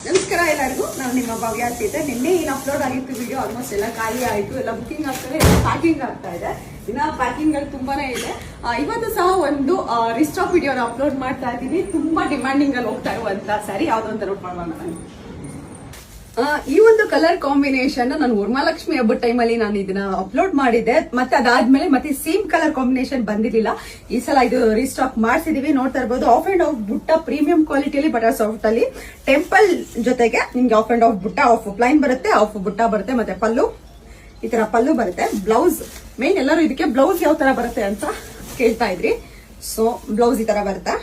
ನಮಸ್ಕಾರ ಎಲ್ಲರಿಗೂ. ನಾನು ನಿಮ್ಮ ಭವ್ಯ ಸೀತೆ. ನಿನ್ನೆ ಏನು ಅಪ್ಲೋಡ್ ಆಗಿತ್ತು ವಿಡಿಯೋ ಆಲ್ಮೋಸ್ಟ್ ಎಲ್ಲ ಖಾಲಿ ಆಯಿತು, ಎಲ್ಲ ಬುಕಿಂಗ್ ಆಗ್ತದೆ, ಪ್ಯಾಕಿಂಗ್ ಆಗ್ತಾ ಇದೆ. ಇನ್ನ ಪ್ಯಾಕಿಂಗ್ ಅಲ್ಲಿ ತುಂಬಾನೇ ಇದೆ. ಇವತ್ತು ಸಹ ಒಂದು ರಿಸ್ಟಾಕ್ ವಿಡಿಯೋನ ಅಪ್ಲೋಡ್ ಮಾಡ್ತಾ ಇದ್ದೀನಿ. ತುಂಬಾ ಡಿಮ್ಯಾಂಡಿಂಗ್ ಅಲ್ಲಿ ಹೋಗ್ತಾ ಇರುವಂತ ಸ್ಯಾರಿ ಯಾವ್ದು ಅಂತ ನೋಟ್ ಮಾಡೋಣ. ಈ ಒಂದು ಕಲರ್ ಕಾಂಬಿನೇಷನ್ ನಾನು ವರಮಹಾಲಕ್ಷ್ಮಿ ಹಬ್ಬದ ಟೈಮಲ್ಲಿ ನಾನು ಇದನ್ನ ಅಪ್ಲೋಡ್ ಮಾಡಿದ್ದೆ. ಮತ್ತೆ ಅದಾದ್ಮೇಲೆ ಮತ್ತೆ ಸೇಮ್ ಕಲರ್ ಕಾಂಬಿನೇಷನ್ ಬಂದಿರಲಿಲ್ಲ. ಈ ಸಲ ಇದು ರೀಸ್ಟಾಕ್ ಮಾಡಿಸಿದೀವಿ. ನೋಡ್ತಾ ಇರಬಹುದು ಆಫ್ ಅಂಡ್ ಆಫ್ ಬುಟ್ಟ ಪ್ರೀಮಿಯಂ ಕ್ವಾಲಿಟಿಯಲ್ಲಿ ಬಟರ್ ಸಾಫ್ಟ್ ಅಲ್ಲಿ ಟೆಂಪಲ್ ಜೊತೆಗೆ ನಿಮ್ಗೆ ಆಫ್ ಅಂಡ್ ಆಫ್ ಬುಟ್ಟ, ಆಫ್ ಪ್ಲೈನ್ ಬರುತ್ತೆ, ಆಫ್ ಬುಟ್ಟ ಬರುತ್ತೆ, ಮತ್ತೆ ಪಲ್ಲು ಈ ತರ ಪಲ್ಲು ಬರುತ್ತೆ. ಬ್ಲೌಸ್ ಮೇನ್ ಎಲ್ಲರೂ ಇದಕ್ಕೆ ಬ್ಲೌಸ್ ಯಾವ ತರ ಬರುತ್ತೆ ಅಂತ ಕೇಳ್ತಾ ಇದ್ರಿ. ಸೊ ಬ್ಲೌಸ್ ಈ ತರ ಬರುತ್ತೆ,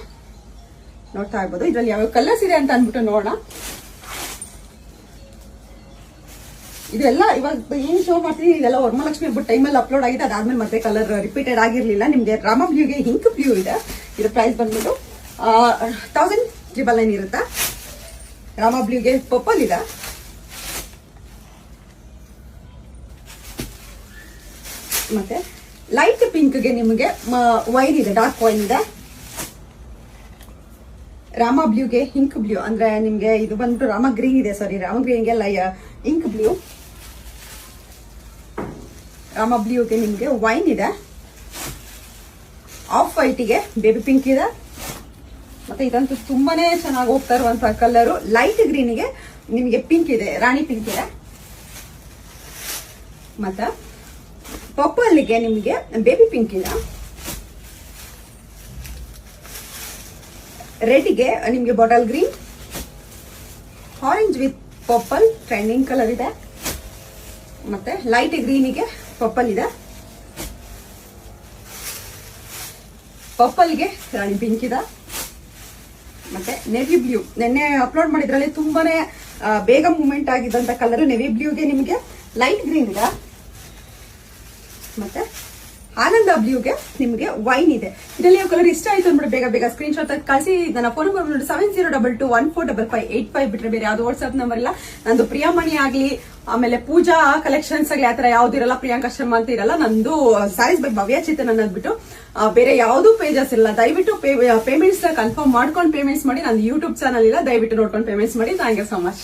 ನೋಡ್ತಾ ಇರ್ಬೋದು. ಇದ್ರಲ್ಲಿ ಯಾವ ಕಲರ್ಸ್ ಇದೆ ಅಂತ ಅಂದ್ಬಿಟ್ಟು ನೋಡೋಣ. ಇದೆಲ್ಲ ಇವಾಗ ಏನ್ ಶೋ ಮಾಡ್ತೀನಿ ಇದೆಲ್ಲ ವರಮಹಾಲಕ್ಷ್ಮಿ ಹಬ್ಬದ ಟೈಮಲ್ಲಿ ಅಪ್ಲೋಡ್ ಆಗಿದೆ. ಅದಾದ್ಮೇಲೆ ಮತ್ತೆ ಕಲರ್ ರಿಪೀಟೆಡ್ ಆಗಿರ್ಲಿಲ್ಲ. ನಿಮ್ಗೆ ರಾಮ ಬ್ಲೂಗೆ ಹಿಂಕ್ ಬ್ಲೂ ಇದೆ. ಇದು ಪ್ರೈಸ್ ಬಂದ್ಬಿಟ್ಟು 1999 ಇರುತ್ತೆ. ರಾಮ ಬ್ಲೂಗೆ ಪರ್ಪಲ್ ಇದೆ, ಮತ್ತೆ ಲೈಟ್ ಪಿಂಕ್ಗೆ ನಿಮಗೆ ವೈನ್ ಇದೆ, ಡಾರ್ಕ್ ವೈನ್ ಇದೆ. ರಾಮ ಬ್ಲೂಗೆ ಹಿಂಕ್ ಬ್ಲೂ ಅಂದ್ರೆ ನಿಮ್ಗೆ ಇದು ಬಂದ್ಬಿಟ್ಟು ರಾಮ ಗ್ರೀನ್ ಇದೆ. ಸಾರಿ, ರಾಮ ಗ್ರೀನ್ಗೆ ಇಂಕ್ ಬ್ಲೂ. ರಾಮ ಬ್ಲೂಗೆ ನಿಮ್ಗೆ ವೈನ್ ಇದೆ. ಆಫ್ ವೈಟ್ಗೆ ಬೇಬಿ ಪಿಂಕ್ ಇದೆ. ಮತ್ತೆ ಇದಂತೂ ತುಂಬಾನೇ ಚೆನ್ನಾಗಿ ಹೋಗ್ತಾ ಇರುವಂತಹ ಕಲರು. ಲೈಟ್ ಗ್ರೀನ್ಗೆ ನಿಮಗೆ ಪಿಂಕ್ ಇದೆ, ರಾಣಿ ಪಿಂಕ್ ಇದೆ. ಮತ್ತೆ ಪರ್ಪಲ್ಗೆ ನಿಮಗೆ ಬೇಬಿ ಪಿಂಕ್ ಇದೆ. ರೆಡ್ಗೆ ನಿಮ್ಗೆ bottle green, orange with purple trending colour ಇದೆ. ಮತ್ತೆ ಲೈಟ್ ಗ್ರೀನಿಗೆ ಪರ್ಪಲ್ ಇದೆ. ಪರ್ಪಲ್ಗೆ ರಾಣಿ ಪಿಂಕ್ ಇದೆ. ಮತ್ತೆ ನೆವಿ ಬ್ಲೂ ನಿನ್ನೆ ಅಪ್ಲೋಡ್ ಮಾಡಿದ್ರಲ್ಲಿ ತುಂಬಾನೇ ಬೇಗ ಮೂವ್ಮೆಂಟ್ ಆಗಿದ್ದಂತ ಕಲರ್. ನೆವಿ ಬ್ಲೂಗೆ ನಿಮಗೆ ಲೈಟ್ ಗ್ರೀನ್ ಇದೆ. ಮತ್ತೆ ಆನಂದ ಬ್ಲೂಗೆ ನಿಮಗೆ ವೈನ್ ಇದೆ. ಇದರಲ್ಲಿ ಯಾವ ಕಲರ್ ಇಷ್ಟ ಆಯ್ತು ಅಂದ್ಬಿಟ್ಟು ಬೇಗ ಬೇಗ ಸ್ಕ್ರೀನ್ ಶಾಟ್ ಕಳಿಸಿ. ನನ್ನ ಫೋನ್ ನಂಬರ್ ನೋಡಿ 7022145585 ಬಿಟ್ರೆ ಬೇರೆ ಯಾವ್ದು ವಾಟ್ಸ್ಆಪ್ ನಂಬರ್ ಇಲ್ಲ. ನಂದು ಪ್ರಿಯಾಮಣಿ ಆಗ್ಲಿ, ಆಮೇಲೆ ಪೂಜಾ ಕಲೆಕ್ಷನ್ಸ್ ಆಗ್ಲಿ ಆತರ ಯಾವ್ದು ಇರಲ್ಲ. ಪ್ರಿಯಾಂಕಾ ಶರ್ಮಾ ಅಂತ ಇರಲ್ಲ. ನಂದು ಸ್ಯಾರೀಸ್ ಬೈ ಭವ್ಯ ಚೇತನ್ ಅನ್ನೋದ್ಬಿಟ್ಟು ಬೇರೆ ಯಾವ್ದು ಪೇಜಸ್ ಇಲ್ಲ. ದಯವಿಟ್ಟು ಪೇಮೆಂಟ್ಸ್ ಕನ್ಫರ್ಮ್ ಮಾಡ್ಕೊಂಡು ಪೇಮೆಂಟ್ಸ್ ಮಾಡಿ. ನಂದು ಯೂಟ್ಯೂಬ್ ಚಾನಲ್ ಇಲ್ಲ, ದಯವಿಟ್ಟು ನೋಡ್ಕೊಂಡು ಪೇಮೆಂಟ್ಸ್ ಮಾಡಿ. Thank you so much.